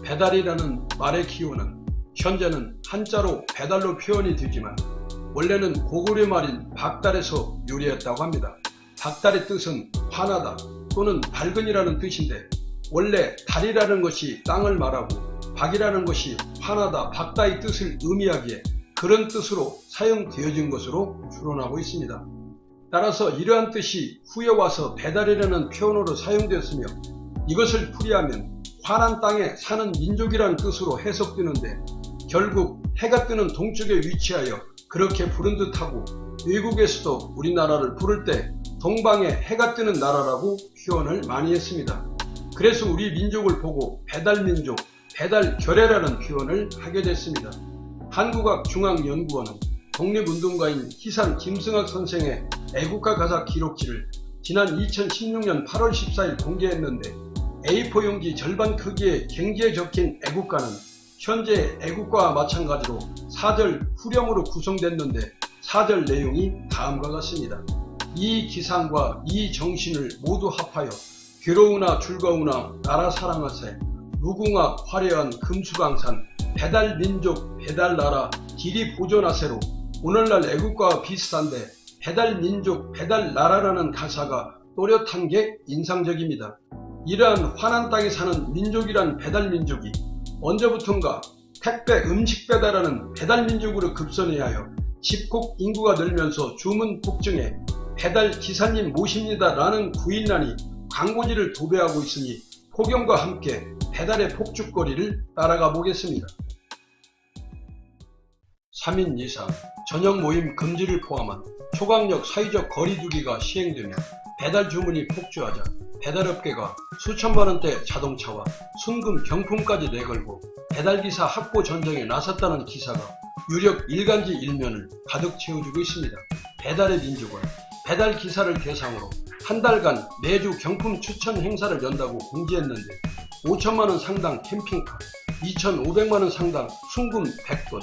배달이라는 말의 기원은 현재는 한자로 배달로 표현이 되지만 원래는 고구려 말인 박달에서 유래했다고 합니다. 박달의 뜻은 환하다 또는 밝은이라는 뜻인데 원래 달이라는 것이 땅을 말하고 박이라는 것이 환하다, 밝다의 뜻을 의미하기에 그런 뜻으로 사용되어진 것으로 추론하고 있습니다. 따라서 이러한 뜻이 후에 와서 배달이라는 표현으로 사용되었으며 이것을 풀이하면 환한 땅에 사는 민족이라는 뜻으로 해석되는데 결국 해가 뜨는 동쪽에 위치하여 그렇게 부른 듯하고 외국에서도 우리나라를 부를 때 동방에 해가 뜨는 나라라고 표현을 많이 했습니다. 그래서 우리 민족을 보고 배달민족, 배달결의라는 표현을 하게 됐습니다. 한국학중앙연구원은 독립운동가인 희산 김승학 선생의 애국가 가사 기록지를 지난 2016년 8월 14일 공개했는데 A4 용지 절반 크기의 갱지에 적힌 애국가는 현재 애국가와 마찬가지로 4절 후렴으로 구성됐는데 4절 내용이 다음과 같습니다. 이 기상과 이 정신을 모두 합하여 괴로우나 즐거우나 나라 사랑하세 무궁화 화려한 금수강산 배달민족 배달나라 길이 보존하세로 오늘날 애국가와 비슷한데 배달민족 배달나라라는 가사가 또렷한 게 인상적입니다. 이러한 환한 땅에 사는 민족이란 배달민족이 언제부턴가 택배 음식 배달하는 배달민족으로 급선해 하여 집콕 인구가 늘면서 주문 폭증에 배달 기사님 모십니다 라는 구인란이 광고지를 도배하고 있으니 폭염과 함께 배달의 폭죽거리를 따라가 보겠습니다. 3인 이상 저녁 모임 금지를 포함한 초강력 사회적 거리두기가 시행되며 배달 주문이 폭주하자 배달업계가 수천만원대 자동차와 순금 경품까지 내걸고 배달기사 확보 전쟁에 나섰다는 기사가 유력 일간지 일면을 가득 채워주고 있습니다. 배달의 민족은 배달기사를 대상으로 한 달간 매주 경품 추천 행사를 연다고 공지했는데 5천만원 상당 캠핑카, 2,500만원 상당 순금 100돈,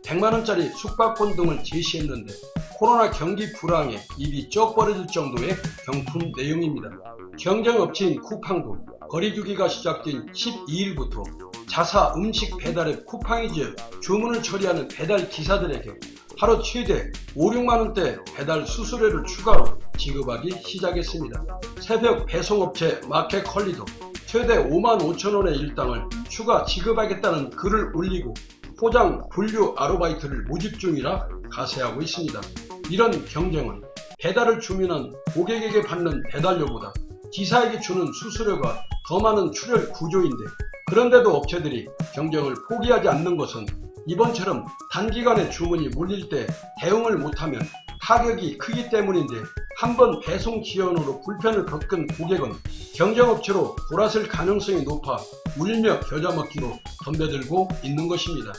100만원짜리 숙박권 등을 제시했는데 코로나 경기 불황에 입이 쩍 벌어질 정도의 경품 내용입니다. 경쟁업체인 쿠팡도 거리두기가 시작된 12일부터 자사 음식 배달앱 쿠팡이즈 주문을 처리하는 배달 기사들에게 하루 최대 5, 6만원대 배달 수수료를 추가로 지급하기 시작했습니다. 새벽 배송업체 마켓컬리도 최대 5만 5천원의 일당을 추가 지급하겠다는 글을 올리고 포장 분류 아르바이트를 모집 중이라 가세하고 있습니다. 이런 경쟁은 배달을 주문한 고객에게 받는 배달료보다 기사에게 주는 수수료가 더 많은 출혈 구조인데 그런데도 업체들이 경쟁을 포기하지 않는 것은 이번처럼 단기간에 주문이 몰릴 때 대응을 못하면 타격이 크기 때문인데 한번 배송 지연으로 불편을 겪은 고객은 경쟁업체로 돌아설 가능성이 높아 울며 겨자 먹기로 덤벼들고 있는 것입니다.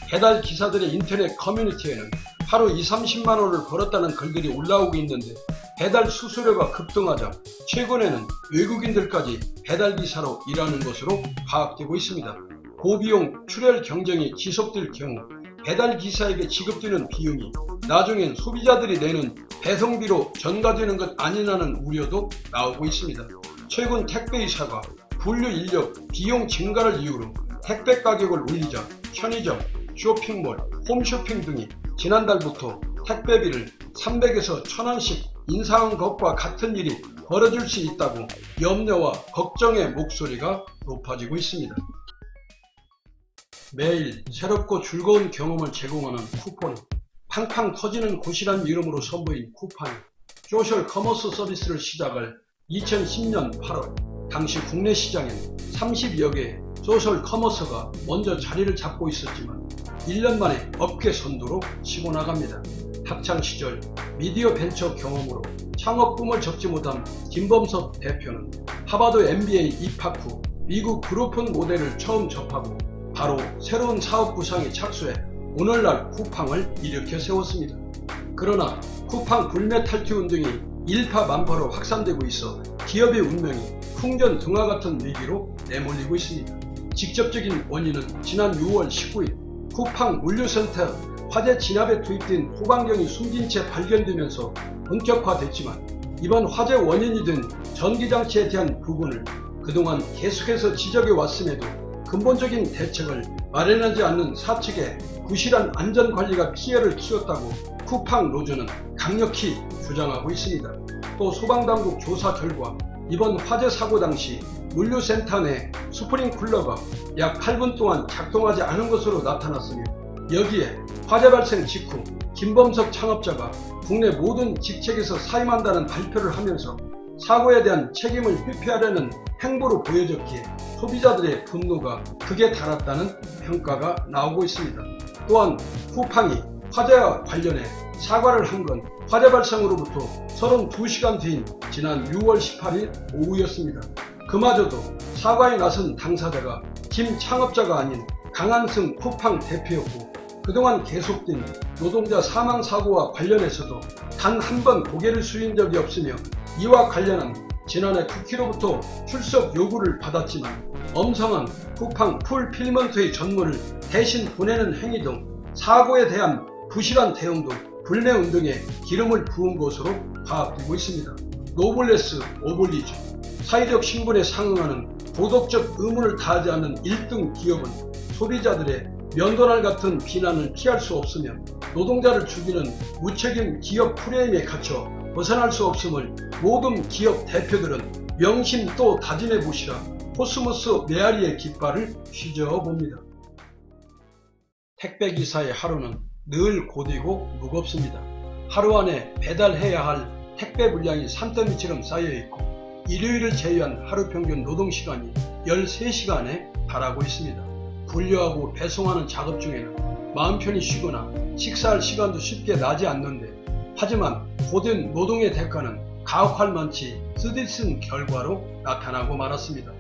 배달 기사들의 인터넷 커뮤니티에는 하루 20-30만원을 벌었다는 글들이 올라오고 있는데 배달 수수료가 급등하자 최근에는 외국인들까지 배달기사로 일하는 것으로 파악되고 있습니다. 고비용 출혈 경쟁이 지속될 경우 배달기사에게 지급되는 비용이 나중엔 소비자들이 내는 배송비로 전가되는 것 아니냐는 우려도 나오고 있습니다. 최근 택배이사가 분류 인력 비용 증가를 이유로 택배 가격을 올리자 편의점, 쇼핑몰, 홈쇼핑 등이 지난달부터 택배비를 300에서 1000원씩 인상한 것과 같은 일이 벌어질 수 있다고 염려와 걱정의 목소리가 높아지고 있습니다. 매일 새롭고 즐거운 경험을 제공하는 쿠폰, 팡팡 터지는 곳이란 이름으로 선보인 쿠팡이 소셜 커머스 서비스를 시작할 2010년 8월 당시 국내 시장에는 30여 개의 소셜 커머스가 먼저 자리를 잡고 있었지만 1년 만에 업계 선두로 치고 나갑니다. 학창시절 미디어 벤처 경험으로 창업 꿈을 접지 못한 김범석 대표는 하버드 MBA 입학 후 미국 그룹폰 모델을 처음 접하고 바로 새로운 사업 구상에 착수해 오늘날 쿠팡을 일으켜 세웠습니다. 그러나 쿠팡 불매탈퇴 운동이 일파만파로 확산되고 있어 기업의 운명이 풍전등화 같은 위기로 내몰리고 있습니다. 직접적인 원인은 지난 6월 19일 쿠팡 물류센터 화재 진압에 투입된 호방경이 숨진 채 발견되면서 본격화됐지만 이번 화재 원인이 된 전기장치에 대한 부분을 그동안 계속해서 지적해 왔음에도 근본적인 대책을 마련하지 않는 사측의 부실한 안전관리가 피해를 키웠다고 쿠팡 노조는 강력히 주장하고 있습니다. 또 소방당국 조사 결과 이번 화재 사고 당시 물류센터 내 스프링쿨러가 약 8분 동안 작동하지 않은 것으로 나타났으며, 여기에 화재 발생 직후 김범석 창업자가 국내 모든 직책에서 사임한다는 발표를 하면서 사고에 대한 책임을 회피하려는 행보로 보여졌기에 소비자들의 분노가 극에 달았다는 평가가 나오고 있습니다. 또한 쿠팡이 화재와 관련해 사과를 한 건 화재 발생으로부터 32시간 뒤인 지난 6월 18일 오후였습니다. 그마저도 사과에 나선 당사자가 김 창업자가 아닌 강한승 쿠팡 대표였고, 그동안 계속된 노동자 사망 사고와 관련해서도 단 한 번 고개를 숙인 적이 없으며, 이와 관련한 지난해 국회로부터 출석 요구를 받았지만 엄성한 쿠팡 풀필먼트의 전무를 대신 보내는 행위 등 사고에 대한 부실한 대응도 불매운동에 기름을 부은 것으로 파악되고 있습니다. 노블레스 오블리주, 사회적 신분에 상응하는 도덕적 의무를 다하지 않는 1등 기업은 소비자들의 면도날 같은 비난을 피할 수 없으며 노동자를 죽이는 무책임 기업 프레임에 갇혀 벗어날 수 없음을 모든 기업 대표들은 명심 또 다짐해 보시라 코스모스 메아리의 깃발을 휘저어봅니다. 택배기사의 하루는 늘 고되고 무겁습니다. 하루 안에 배달해야 할 택배 물량이 산더미처럼 쌓여있고, 일요일을 제외한 하루 평균 노동시간이 13시간에 달하고 있습니다. 분류하고 배송하는 작업 중에는 마음 편히 쉬거나 식사할 시간도 쉽게 나지 않는데, 하지만 고된 노동의 대가는 가혹할 만치 쓰디쓴 결과로 나타나고 말았습니다.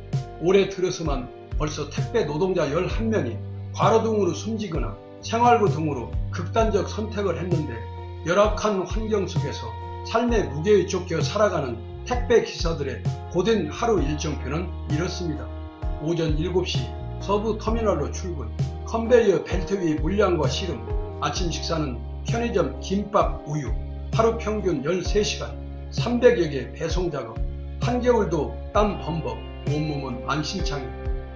올해 들어서만 벌써 택배 노동자 11명이 과로 등으로 숨지거나 생활고 등으로 극단적 선택을 했는데, 열악한 환경 속에서 삶의 무게에 쫓겨 살아가는 택배 기사들의 고된 하루 일정표는 이렇습니다. 오전 7시 서부 터미널로 출근, 컨베이어 벨트 위 물량과 씨름, 아침 식사는 편의점 김밥 우유, 하루 평균 13시간, 300여 개 배송 작업, 한겨울도 땀 범벅, 온몸은 만신창이.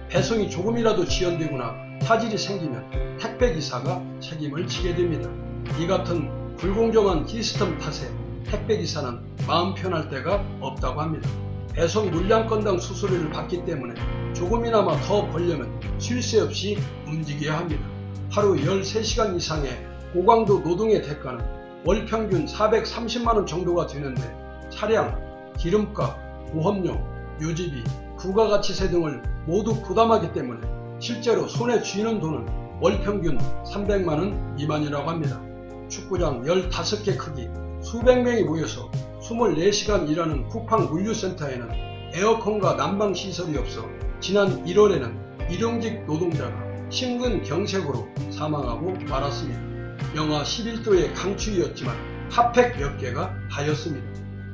배송이 조금이라도 지연되거나 차질이 생기면 택배기사가 책임을 지게 됩니다. 이 같은 불공정한 시스템 탓에 택배기사는 마음 편할 데가 없다고 합니다. 배송 물량 건당 수수료를 받기 때문에 조금이나마 더 벌려면 쉴 새 없이 움직여야 합니다. 하루 13시간 이상의 고강도 노동의 대가는 월 평균 430만원 정도가 되는데, 차량, 기름값, 보험료, 유지비, 부가가치세 등을 모두 부담하기 때문에 실제로 손에 쥐는 돈은 월 평균 300만원 미만이라고 합니다. 축구장 15개 크기 수백 명이 모여서 24시간 일하는 쿠팡 물류센터에는 에어컨과 난방시설이 없어 지난 1월에는 일용직 노동자가 심근경색으로 사망하고 말았습니다. 영하 11도의 강추위였지만 핫팩 몇 개가 다였습니다.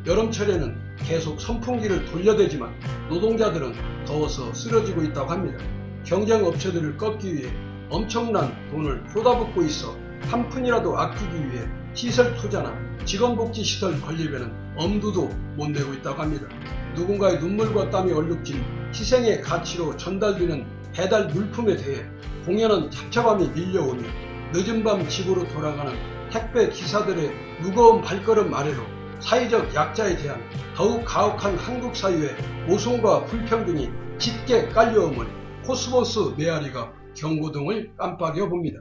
여름철에는 계속 선풍기를 돌려대지만 노동자들은 더워서 쓰러지고 있다고 합니다. 경쟁업체들을 꺾기 위해 엄청난 돈을 쏟아붓고 있어 한 푼이라도 아끼기 위해 시설 투자나 직원복지시설 건립에는 엄두도 못 내고 있다고 합니다. 누군가의 눈물과 땀이 얼룩진 희생의 가치로 전달되는 배달 물품에 대해 공연한 찹찹함이 밀려오며 늦은 밤 집으로 돌아가는 택배 기사들의 무거운 발걸음 아래로 사회적 약자에 대한 더욱 가혹한 한국 사회의 모순과 불평등이 짙게 깔려오므니 코스모스 메아리가 경고등을 깜빡여 봅니다.